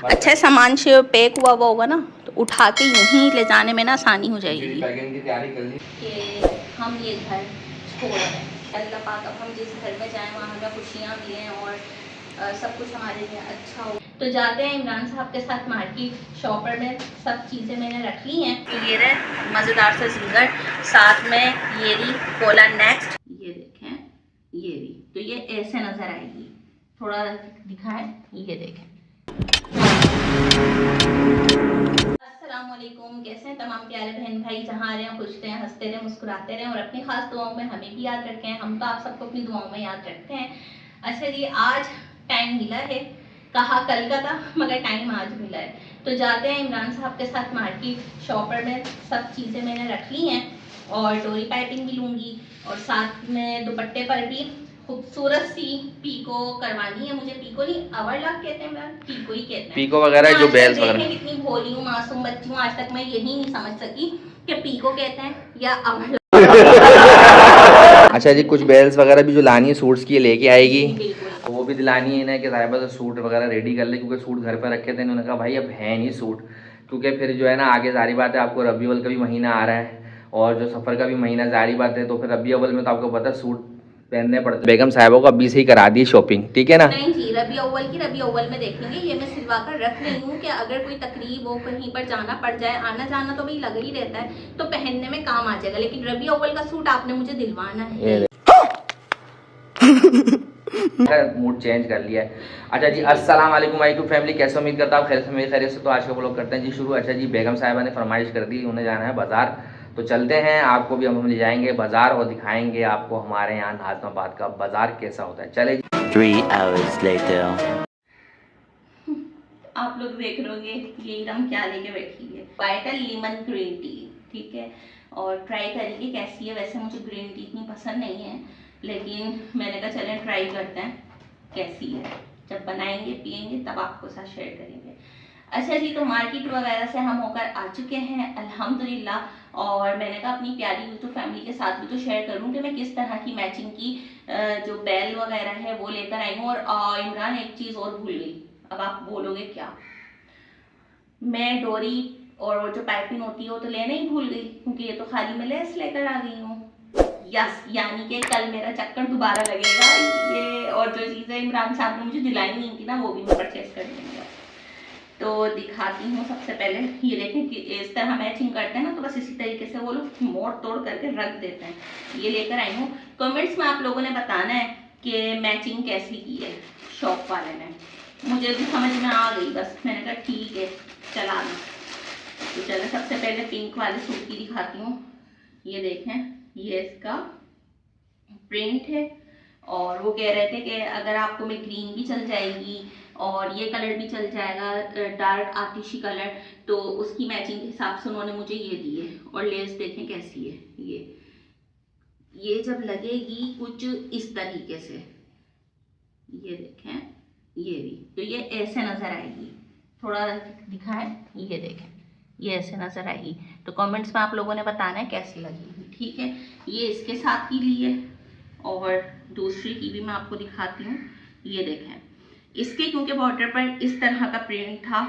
अच्छा सामान से पैक हुआ हुआ होगा ना, तो उठा के यूं ही ले जाने में ना आसानी हो जाएगी। पैकिंग की तैयारी कर ली कि हम ये घर छोड़ रहे हैं। अल्लाह पाक अब हम जिस घर में जाएं वहाँ हमें खुशियाँ मिलें और सब कुछ हमारे लिए अच्छा हो। तो जाते हैं इमरान साहब के साथ मार्केट। शॉपर में सब चीज़ें मैंने रख ली हैं। तो ये रहे मज़ेदार से जिंगर, साथ में ये रही कोला नेक्स्ट, ये देखें ये रही। तो ये ऐसे नज़र आएगी, थोड़ा दिखाएं, ये देखें। अस्सलामुअलैकुम, कैसे हैं तमाम प्यारे बहन भाई, जहाँ रहे हैं खुश रहें, हंसते रहें, मुस्कुराते रहें और अपनी खास दुआओं में हमें भी याद रखें। हम तो आप सबको अपनी दुआओं में याद रखते हैं। अच्छा जी, आज टाइम मिला है, कहा कल का था मगर टाइम आज मिला है। तो जाते हैं इमरान साहब के साथ मार्केट। शॉपर में सब चीज़ें मैंने रख ली हैं और डोरी पाइपिंग भी लूँगी और साथ में दुपट्टे पर भी खूबसूरत सी पीको करवानी है मुझे। पीको नहीं, ओवरलॉक कहते हैं, पीको ही कहते हैं। पीको वगैरह जो बेल्स वगैरह। कितनी भोली हूँ, मासूम बच्ची हूँ, आज तक मैं यही नहीं समझ सकी कि पीको कहते हैं या ओवरलॉक। अच्छा जी, कुछ बेल्स वगैरह भी जो लानी है सूट्स की लेके आएगी, बिल्कुल। तो वो भी दिलानी है इन्हें कि साहिबा से सूट वगैरह रेडी कर ले, क्योंकि सूट घर पर रखे थे। इन्होंने कहा भाई अब है नहीं सूट, क्योंकि फिर जो है ना आगे जारी बात है, आपको रबी अव्वल का भी महीना आ रहा है और जो सफ़र का भी महीना जारी बात है, तो फिर रबी अव्वल में तो आपको पता है सूट पहनने पड़ते। बेगम साहिबा को अभी से ही करा दी शॉपिंग, ठीक है ना? नहीं जी, रबी अव्वल की रबी अव्वल में देखेंगे। ये मैं सिलवा कर रख रही हूँ कि अगर कोई तकरीब हो, कहीं पर जाना पड़ जाए, आना जाना तो भाई लगा ही रहता है, तो पहनने में काम आ जाएगा। लेकिन रबी अव्वल का सूट आपने मुझे दिलवाना है। मूड चेंज कर लिया है। अच्छा जी, अस्सलाम वालेकुम माय यूट्यूब फैमिली, कैसे उम्मीद करता हूँ खैर से, मेरी खैरियत से। तो आज का ब्लॉग करते हैं जी शुरू। अच्छा जी, बेगम साहिबा ने फरमाइश कर दी, उन्हें जाना है बाजार, तो चलते हैं। आपको भी हम ले जाएंगे बाजार और दिखाएंगे आपको हमारे यहाँ नाज़माबाद का बाजार कैसा होता है। चले 3 hours later. आप लोग देख लोगे ये एकदम क्या लेके बैठी है, वाइटल लेमन ग्रीन टी, ठीक है। और ट्राई करेंगे कैसी है। वैसे मुझे ग्रीन टी इतनी पसंद नहीं है, लेकिन मैंने कहा चलें ट्राई करते हैं कैसी है। जब बनाएंगे पियेंगे तब आपको साथ शेयर करेंगे। अच्छा जी, तो मार्केट वगैरह से हम होकर आ चुके हैं अल्हम्दुलिल्लाह। और मैंने कहा अपनी प्यारी यूट्यूब फैमिली के साथ भी तो शेयर करूँ कि मैं किस तरह की मैचिंग की जो बेल वगैरह है वो लेकर आई हूँ। और इमरान एक चीज़ और भूल गई, अब आप बोलोगे क्या, मैं डोरी और वो जो पाइपिंग होती है वो तो लेना ही भूल गई, क्योंकि ये तो खाली मैं लेस लेकर आ गई हूँ। यस, यानी कि कल मेरा चक्कर दोबारा लगेगा ये, और जो चीज़ें इमरान साहब ने मुझे दिलाई नहीं थी ना वो भी मैं परचेस कर लूँगी। तो दिखाती हूँ सबसे पहले, ये देखें कि इस तरह मैचिंग करते हैं ना, तो बस इसी तरीके से वो लोग मोड़ तोड़ करके रख देते हैं। ये लेकर आई हूँ। कमेंट्स में आप लोगों ने बताना है कि मैचिंग कैसी की है शॉप वाले ने। मुझे भी समझ में आ गई, बस मैंने कहा ठीक है चला लो। तो चलो सबसे पहले पिंक वाले सूट की दिखाती हूँ। ये देखें, ये इसका प्रिंट है और वो कह रहे थे कि अगर आपको मैं ग्रीन भी चल जाएगी और ये कलर भी चल जाएगा डार्क आतिशी कलर, तो उसकी मैचिंग के हिसाब से उन्होंने मुझे ये दी है। और लेस देखें कैसी है, ये जब लगेगी कुछ इस तरीके से, ये देखें ये भी, तो ये ऐसे नज़र आएगी। थोड़ा दिखाएं, ये देखें ये ऐसे नज़र आएगी। तो कमेंट्स में आप लोगों ने बताना है कैसी लगेगी, ठीक है। ये इसके साथ की ली है और दूसरी की भी मैं आपको दिखाती हूँ। ये देखें, इसके क्योंकि बॉर्डर पर इस तरह का प्रिंट था,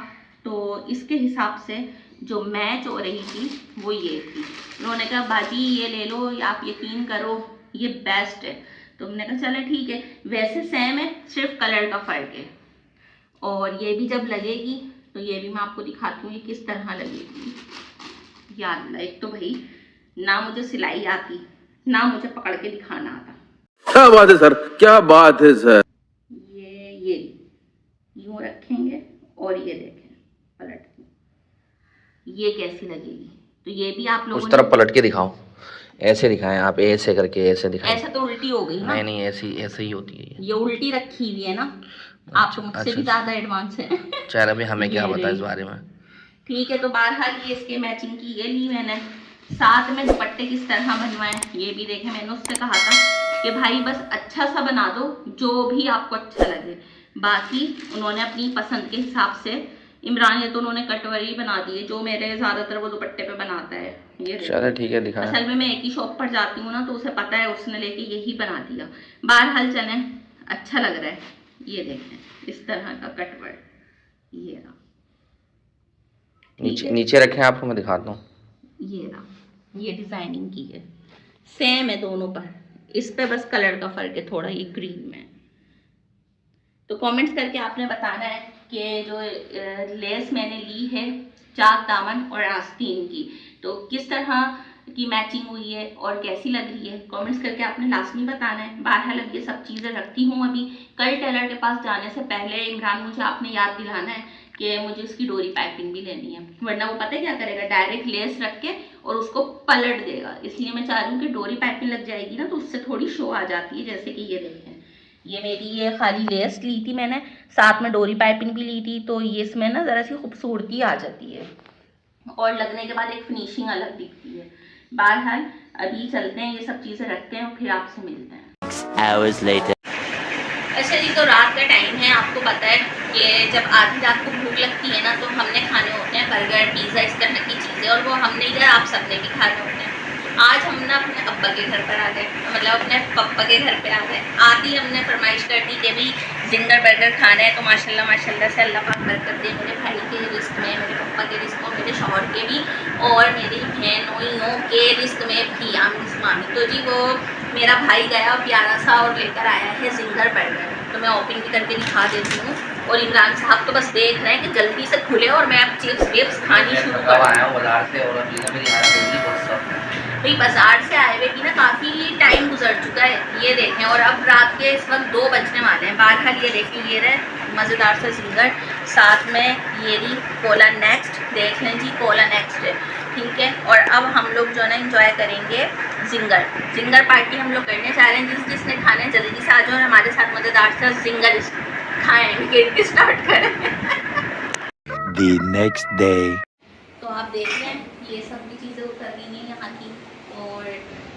तो इसके हिसाब से जो मैच हो रही थी वो ये थी। उन्होंने कहा बाजी ये ले लो, आप यकीन करो ये बेस्ट है। तो हमने कहा चले ठीक है, वैसे सेम है, सिर्फ कलर का फ़र्क है। और ये भी जब लगेगी तो ये भी मैं आपको दिखाती हूँ ये किस तरह लगेगी। यार एक तो भाई ना मुझे सिलाई आती, ना मुझे पकड़ के दिखाना आता। क्या बात है सर, क्या बात है सर। ये यूं रखेंगे और ये देखें पलट के, ये कैसी लगेगी। तो ये भी आप लोगों उस तरफ पलट के दिखाओ, ऐसे दिखाएं आप, ऐसे करके ऐसे दिखाएं। ऐसा तो उल्टी हो गई ना। नहीं ऐसी ऐसे ही होती है ये उल्टी रखी हुई है ना, आप तो मुझसे भी ज़्यादा एडवांस है। चल अभी हमें क्या पता इस बारे में। ठीक है, तो बहरहाल ये इसके मैचिंग की ये ली मैंने। साथ में दुपट्टे किस तरह बनवाए ये भी देखें। मैंने उससे कहा था कि भाई बस अच्छा सा बना दो, जो भी आपको अच्छा लगे। बाकी उन्होंने अपनी पसंद के हिसाब से, इमरान ये तो उन्होंने कटवरी बना दी है, जो मेरे ज़्यादातर वो दुपट्टे पे बनाता है। ये चलो ठीक है दिखा। असल में मैं एक ही शॉप पर जाती हूँ ना, तो उसे पता है, उसने लेके यही बना दिया। बहरहाल चलें, अच्छा लग रहा है। ये देखें इस तरह का कटवर्क, ये रहा, नीचे नीचे रखे हैं आपको मैं दिखाता हूँ। ये रहा, ये डिजाइनिंग की है, सेम है दोनों पर, इस पे बस कलर का फर्क है थोड़ा, ये ग्रीन में। तो कमेंट्स करके आपने बताना है कि जो लेस मैंने ली है चाक दामन और आस्तीन की, तो किस तरह की मैचिंग हुई है और कैसी लग रही है, कमेंट्स करके आपने लाजमी बताना है। बहरहाल अब ये सब चीज़ें रखती हूँ अभी, कल टेलर के पास जाने से पहले इमरान मुझे आपने याद दिलाना है कि मुझे उसकी डोरी पाइपिंग भी लेनी है, वरना वो पता है क्या करेगा, डायरेक्ट लेस रख के और उसको पलट देगा। इसलिए मैं चाह रही हूँ कि डोरी पाइपिंग लग जाएगी ना तो उससे थोड़ी शो आ जाती है। जैसे कि ये देखें, ये मेरी ये खाली लेस ली थी मैंने, साथ में डोरी पाइपिंग भी ली थी, तो ये इसमें ना ज़रा सी खूबसूरती आ जाती है और लगने के बाद एक फिनिशिंग अलग दिखती है। बहरहाल अभी चलते हैं, ये सब चीज़ें रखते हैं और फिर आपसे मिलते हैं। 6 hours later. अच्छा जी, तो रात का टाइम है, आपको पता है कि जब आधी रात को भूख लगती है ना तो हमने खाने होते हैं बर्गर पिज़्ज़ा इस तरह की चीज़ें, और वो हमने इधर आप सबने भी खाने होते हैं। आज हम ना अपने अब्बा के घर पर आ गए, मतलब अपने पप्पा के घर पे आ गए। आती हमने फरमाइश कर दी कि भाई जिंगर बर्गर खाना है, तो माशाल्लाह माशाल्लाह से अल्लाह पाक बरकत दे मेरे भाई के रिस्क में, मेरे पप्पा के रिस्क में, मेरे शौहर के भी और मेरी बहनों के रिस्क में भी आमिर मामी। तो जी वो मेरा भाई गया प्यारा सा और लेकर आया है जिंगर बर्गर, तो मैं ओपन भी करके दिखा देती हूँ। और इमरान साहब तो बस देख रहे हैं कि जल्दी से खुले और मैं अब चिप्स विप्स खानी शुरू कर आया हूँ बाजार से और अभी मेरी भाई बाजार से आए हुए भी ना काफ़ी टाइम गुजर चुका है, ये देखें, और अब रात के इस वक्त 2 बजने वाले हैं। बहरहाल ये देखिए, ये रहे मज़ेदार सा जिंगर, साथ में ये रही कोला नेक्स्ट, देख लें जी कोला नेक्स्ट है, ठीक है। और अब हम लोग जो है ना इंजॉय करेंगे जिंगर पार्टी हम लोग करने जा रहे हैं। जिसने खाना है जल्दी से आ जाओ और हमारे साथ मज़ेदार सा जिंगर खाएंगे, स्टार्ट करें। The next day. तो आप देख रहे हैं ये सब भी चीज़ें उतर गई हैं यहाँ की, और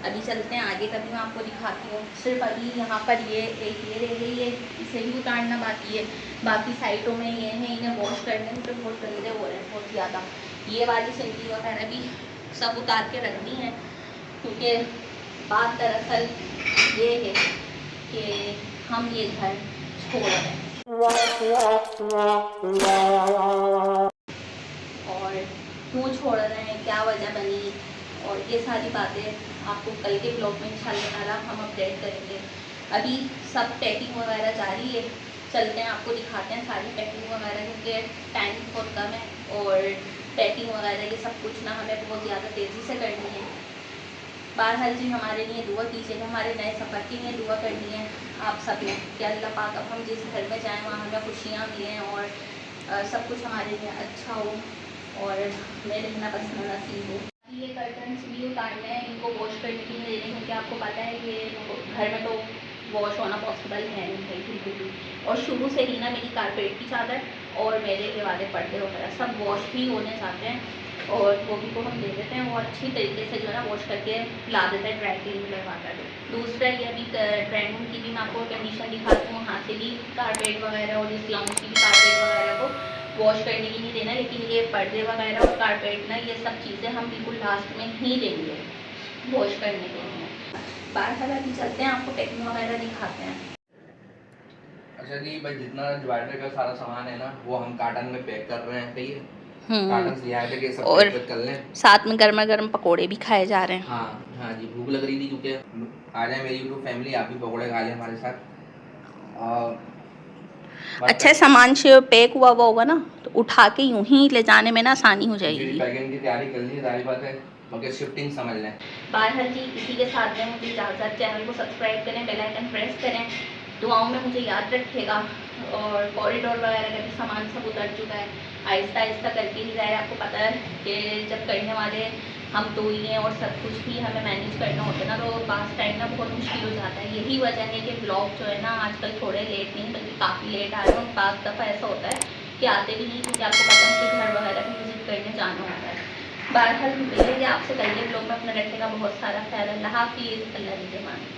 अभी चलते हैं आगे का भी मैं आपको दिखाती हूँ। सिर्फ अभी यहाँ पर ये एक ये रह गई है, इसे भी उतारना बाकी है, बाकी साइडों में ये है, इन्हें वॉश करने में तो बहुत गंदे हो रहे हैं बहुत ज़्यादा। ये वाली सिंकी वगैरह भी सब उतार के रखनी है, क्योंकि बात दरअसल ये है कि हम ये घर छोड़ रहे हैं और क्यों छोड़ रहे हैं, क्या वजह बनी, और ये सारी बातें आपको कल के ब्लॉग में इंशाल्लाह हम अपडेट करेंगे। अभी सब पैकिंग वगैरह जारी है, चलते हैं आपको दिखाते हैं सारी पैकिंग वगैरह, क्योंकि टाइम बहुत कम है और पैकिंग वगैरह ये सब कुछ ना हमें बहुत ज़्यादा तेज़ी से करनी है। बहरहाल जी हमारे लिए दुआ कीजिएगा, हमारे नए सफ़र के लिए दुआ करनी है आप सब ने कि अल्लाह पाक अब हम जिस घर में जाएँ वहाँ हमें खुशियाँ मिलें और सब कुछ हमारे लिए अच्छा हो और हमें रहना पसंद नसीब हो। ये कर्टन्स भी उतारने हैं, इनको वॉश करने के लिए देने, क्योंकि आपको पता है कि घर में तो वॉश होना पॉसिबल है नहीं बिल्कुल भी। और शुरू से ही ना मेरी कारपेट की चादर और मेरे के वाले पर्दे वगैरह सब वॉश भी होने जाते हैं, और धोबी को हम दे देते हैं, वो अच्छी तरीके से जो है ना वॉश करके ला देता है ड्राई क्लीन करवाकर। दूसरा ये अभी ड्राइंग रूम की भी मैं आपको कंडीशन दिखाती हूँ, वहाँ से भी कारपेट वगैरह और इस लाउंज की भी कारपेट वगैरह को वॉश करने की नहीं देना, लेकिन ये पर्दे वगैरह और कारपेट ना ये सब चीज़ें हम बिल्कुल लास्ट में ही देंगे वॉश करने के लिए। बहरहाल अभी चलते हैं, आपको पैकिंग वगैरह दिखाते हैं। अच्छा जी भाई, जितना डिवाइडर का सारा सामान है ना वो हम कार्टन में पैक कर रहे हैं, सही है। कार्टन ले आए थे कि सब और पैक कर लें, साथ में गर्मा गर्म पकोड़े भी खाए जा रहे हैं। हाँ हाँ जी, भूख लग रही थी क्योंकि आ जाए मेरी यूट्यूब फैमिली, आप भी पकौड़े खा लें हमारे साथ। और अच्छा सामान से पैक हुआ होगा ना तो उठा के यूं ही ले जाने में ना आसानी हो जाएगी। पैकिंग की तैयारी कर ली, सारी बात है, बाकी शिफ्टिंग समझ लें। बहरहाल जी इसी के साथ में मुझे इजाज़त, चैनल को सब्सक्राइब करें, बेल आइकन प्रेस करें, दुआओं में मुझे याद रखिएगा। और कॉरिडोर वगैरह का भी सामान सब उतर चुका है, आहिस्ता आहिस्ता करके ही जाए। आपको पता है कि जब करने वाले हम दो ही हैं और सब कुछ ही हमें मैनेज करना होता है ना, तो पास टाइम ना बहुत मुश्किल हो जाता है। यही वजह है कि ब्लॉग जो है ना आजकल थोड़े लेट नहीं बल्कि काफ़ी लेट आ रहे हैं, और पास दफ़ा ऐसा होता है कि आते भी नहीं, क्योंकि आपको पता है कि घर वगैरह भी विजिट करने जाना होता है। बहरहाल मिलेंगे आपसे कल के ब्लॉग में, अपना रखने का बहुत सारा ख्याल। अल्लाह हाफिज़, अल्लाह निगहबान।